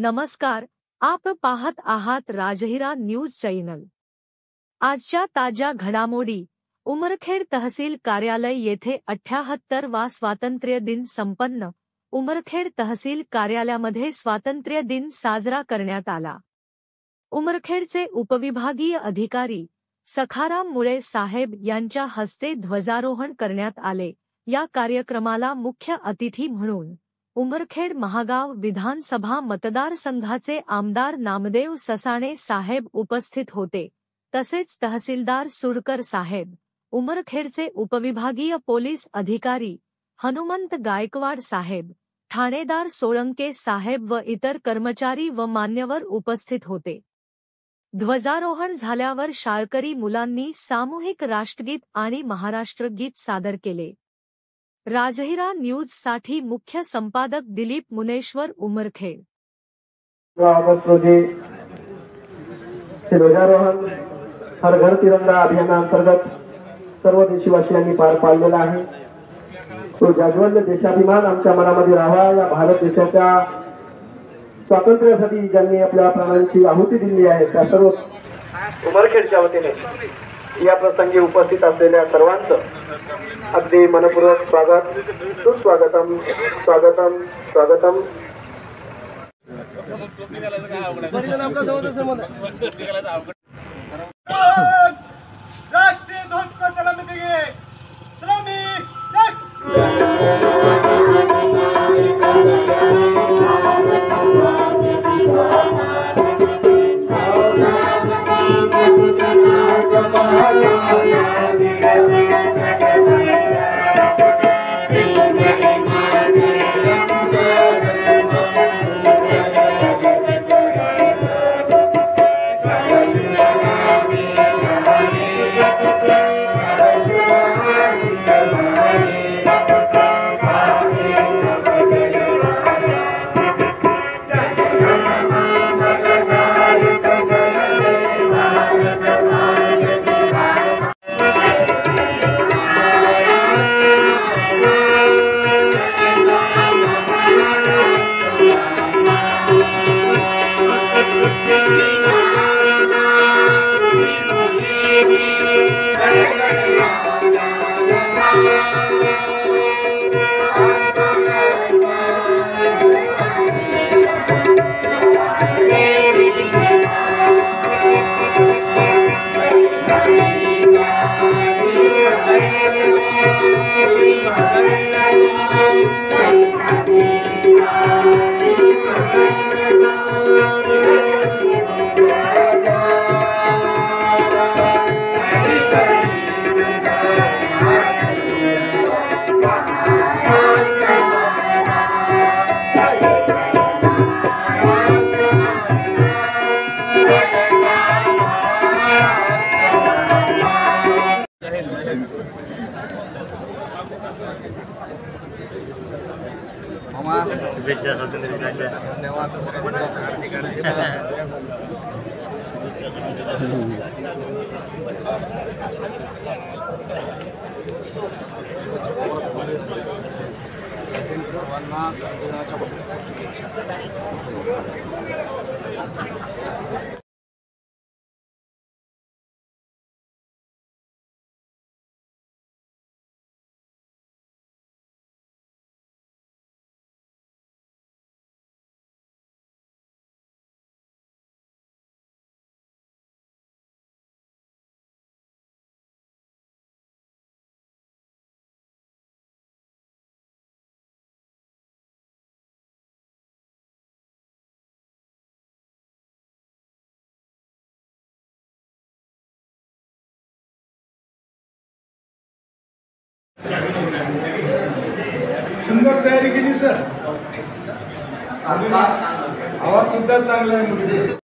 नमस्कार, आप पाहत आहात राजहिरा न्यूज चॅनल। आजच्या ताज्या घडामोडी। उमरखेड तहसील कार्यालय येथे 78वा स्वातंत्र्य दिन संपन्न। उमरखेड तहसील कार्यालयामध्ये स्वातंत्र्य दिन साजरा करण्यात आला। उमरखेडचे उपविभागीय अधिकारी सखाराम मुळे साहेब यांच्या हस्ते ध्वजारोहण करण्यात आले। या कार्यक्रमाला मुख्य अतिथी म्हणून उमरखेड महागाव विधानसभा मतदारसंघाचे आमदार नामदेव ससाणे साहेब उपस्थित होते। तसेच तहसीलदार सुरकर साहेब, उमरखेडचे उपविभागीय पोलीस अधिकारी हनुमंत गायकवाड साहेब, ठाणेदार सोळंके साहेब व इतर कर्मचारी व मान्यवर उपस्थित होते। ध्वजारोहण झाल्यावर शाळकरी मुलांनी सामूहिक राष्ट्रगीत आणि महाराष्ट्र गीत सादर केले। राजहिरा न्यूज साठी मुख्य संपादक दिलीप मुनेश्वर, उमरखेड। ध्वजारोहण हर घर तिरंगा अभियानांतर्गत सर्व देशवासियांनी पार पाडलेला आहे। तो जाज्वल्य देशाभिमान आमच्या मनामध्ये राहावा, या भारत देशाच्या स्वातंत्र्यासाठी ज्यांनी आपल्या प्राणांची आहुती दिली आहे त्या सर्व उमरखेडच्या वतीने या प्रसंगी उपस्थित असलेल्या सर्वांचं अगदी मनपूर्वक स्वागत, सुस्वागतम, स्वागतम स्वागतम। राष्ट्रीय ध्वज को सलामी देंगे। सलामी शुभेच्छा स्वातंत्र्य दिनाच्या। धन्यवाद। सुंदर तयारी केली सर, आवाज सुद्धा चांगला आहे।